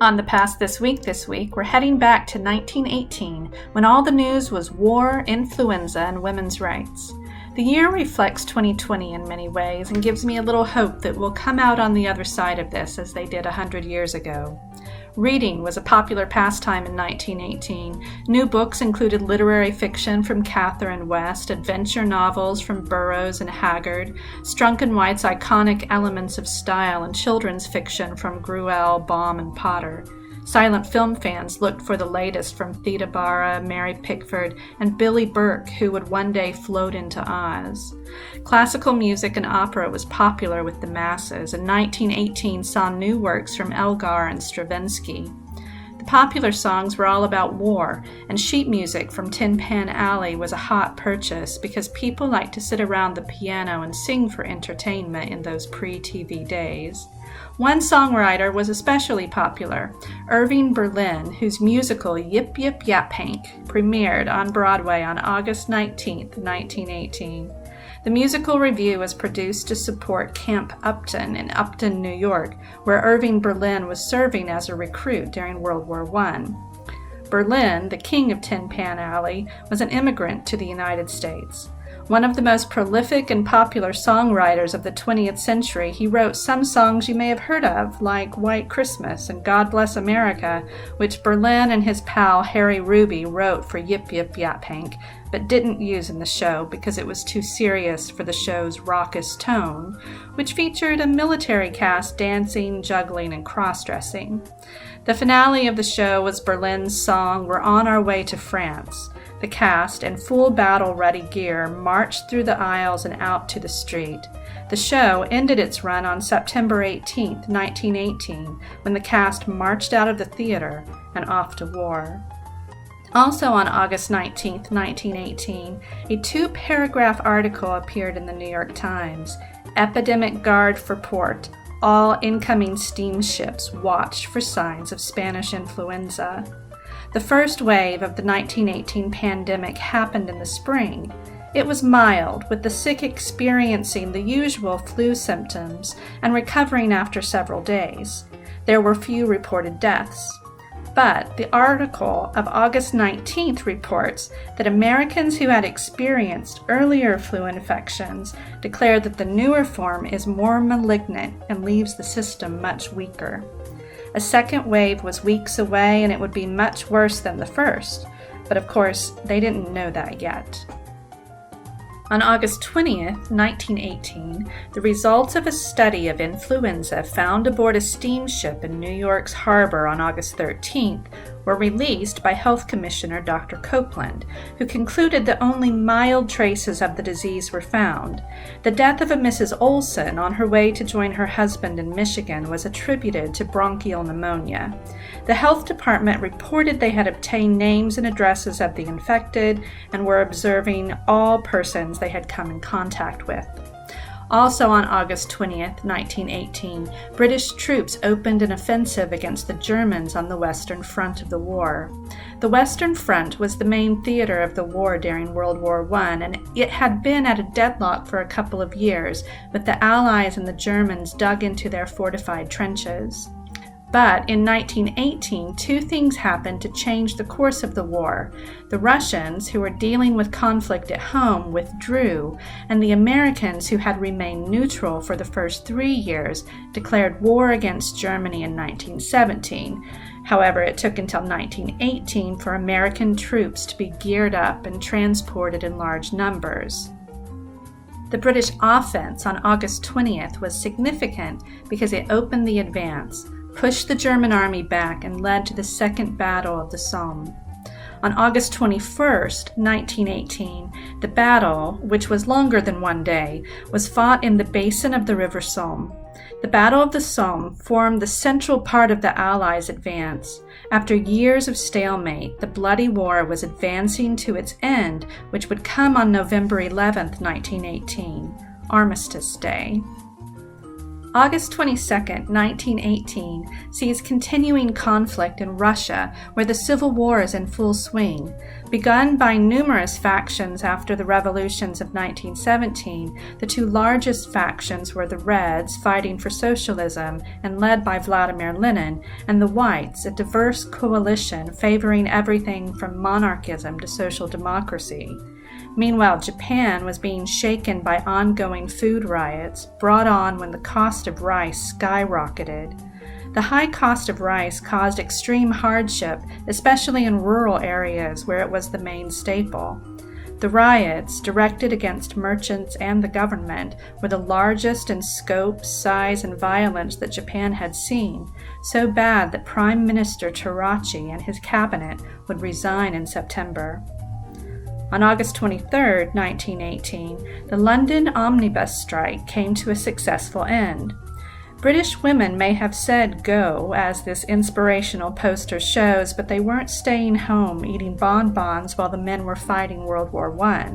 On the past this week, we're heading back to 1918 when all the news was war, influenza, and women's rights. The year reflects 2020 in many ways and gives me a little hope that we'll come out on the other side of this as they did 100 years ago. Reading was a popular pastime in 1918. New books included literary fiction from Catherine West, adventure novels from Burroughs and Haggard, Strunk and White's iconic elements of style, and children's fiction from Gruelle, Baum, and Potter. Silent film fans looked for the latest from Theda Bara, Mary Pickford, and Billy Burke, who would one day float into Oz. Classical music and opera was popular with the masses, and 1918 saw new works from Elgar and Stravinsky. The popular songs were all about war, and sheet music from Tin Pan Alley was a hot purchase because people liked to sit around the piano and sing for entertainment in those pre-TV days. One songwriter was especially popular, Irving Berlin, whose musical Yip Yip Yaphank premiered on Broadway on August 19, 1918. The musical review was produced to support Camp Upton in Upton, New York, where Irving Berlin was serving as a recruit during World War I. Berlin, the king of Tin Pan Alley, was an immigrant to the United States. One of the most prolific and popular songwriters of the 20th century, he wrote some songs you may have heard of, like White Christmas and God Bless America, which Berlin and his pal Harry Ruby wrote for Yip Yip Yaphank, but didn't use in the show because it was too serious for the show's raucous tone, which featured a military cast dancing, juggling, and cross-dressing. The finale of the show was Berlin's song We're on Our Way to France. The cast, in full battle-ready gear, marched through the aisles and out to the street. The show ended its run on September 18, 1918, when the cast marched out of the theater and off to war. Also on August 19, 1918, a two-paragraph article appeared in the New York Times. Epidemic guard for port. All incoming steamships watch for signs of Spanish influenza. The first wave of the 1918 pandemic happened in the spring. It was mild, with the sick experiencing the usual flu symptoms and recovering after several days. There were few reported deaths. But the article of August 19th reports that Americans who had experienced earlier flu infections declared that the newer form is more malignant and leaves the system much weaker. A second wave was weeks away, and it would be much worse than the first, but of course, they didn't know that yet. On August 20th, 1918, the results of a study of influenza found aboard a steamship in New York's harbor on August 13th were released by Health Commissioner Dr. Copeland, who concluded that only mild traces of the disease were found. The death of a Mrs. Olson on her way to join her husband in Michigan was attributed to bronchial pneumonia. The health department reported they had obtained names and addresses of the infected and were observing all persons they had come in contact with. Also on August 20th, 1918, British troops opened an offensive against the Germans on the Western Front of the war. The Western Front was the main theater of the war during World War I, and it had been at a deadlock for a couple of years, with the Allies and the Germans dug into their fortified trenches. But in 1918, two things happened to change the course of the war. The Russians, who were dealing with conflict at home, withdrew, and the Americans, who had remained neutral for the first 3 years, declared war against Germany in 1917. However, it took until 1918 for American troops to be geared up and transported in large numbers. The British offense on August 20th was significant because it opened the advance, pushed the German army back, and led to the Second Battle of the Somme. On August 21st, 1918, the battle, which was longer than 1 day, was fought in the basin of the River Somme. The Battle of the Somme formed the central part of the Allies' advance. After years of stalemate, the bloody war was advancing to its end, which would come on November 11, 1918, Armistice Day. August 22, 1918, sees continuing conflict in Russia, where the Civil War is in full swing. Begun by numerous factions after the revolutions of 1917, the two largest factions were the Reds, fighting for socialism and led by Vladimir Lenin, and the Whites, a diverse coalition favoring everything from monarchism to social democracy. Meanwhile, Japan was being shaken by ongoing food riots brought on when the cost of rice skyrocketed. The high cost of rice caused extreme hardship, especially in rural areas where it was the main staple. The riots, directed against merchants and the government, were the largest in scope, size, and violence that Japan had seen, so bad that Prime Minister Terachi and his cabinet would resign in September. On August 23, 1918, the London Omnibus Strike came to a successful end. British women may have said go, as this inspirational poster shows, but they weren't staying home eating bonbons while the men were fighting World War I.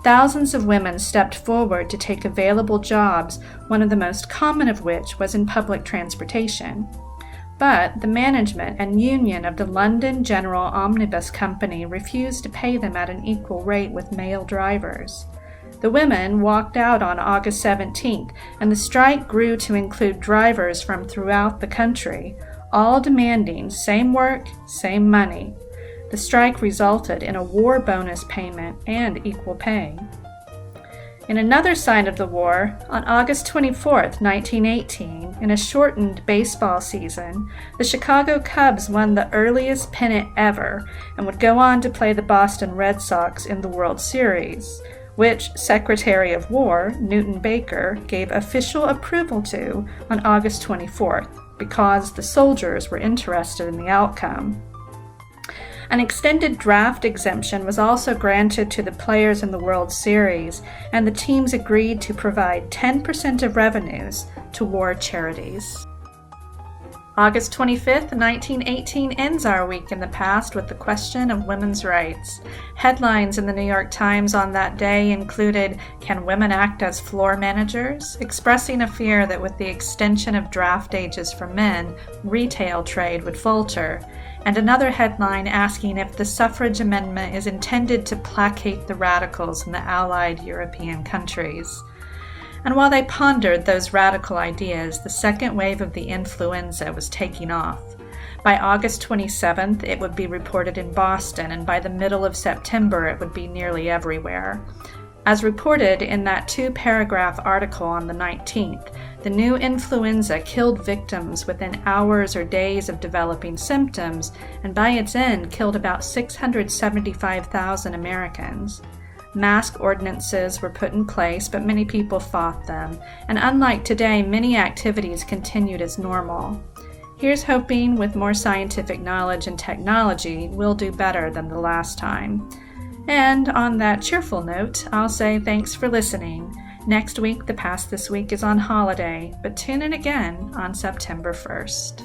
Thousands of women stepped forward to take available jobs, one of the most common of which was in public transportation. But the management and union of the London General Omnibus Company refused to pay them at an equal rate with male drivers. The women walked out on August 17th, and the strike grew to include drivers from throughout the country, all demanding same work, same money. The strike resulted in a war bonus payment and equal pay. In another sign of the war, on August 24, 1918, in a shortened baseball season, the Chicago Cubs won the earliest pennant ever and would go on to play the Boston Red Sox in the World Series, which Secretary of War Newton Baker gave official approval to on August 24th because the soldiers were interested in the outcome. An extended draft exemption was also granted to the players in the World Series, and the teams agreed to provide 10% of revenues to war charities. August 25, 1918 ends our week in the past with the question of women's rights. Headlines in the New York Times on that day included, "Can women act as floor managers?" expressing a fear that with the extension of draft ages for men, retail trade would falter, and another headline asking if the suffrage amendment is intended to placate the radicals in the Allied European countries. And while they pondered those radical ideas, the second wave of the influenza was taking off. By August 27th, it would be reported in Boston, and by the middle of September, it would be nearly everywhere. As reported in that two-paragraph article on the 19th, the new influenza killed victims within hours or days of developing symptoms, and by its end killed about 675,000 Americans. Mask ordinances were put in place, but many people fought them, and unlike today, many activities continued as normal. Here's hoping with more scientific knowledge and technology, we'll do better than the last time. And on that cheerful note, I'll say thanks for listening. Next week, The Past This Week is on holiday, but tune in again on September 1st.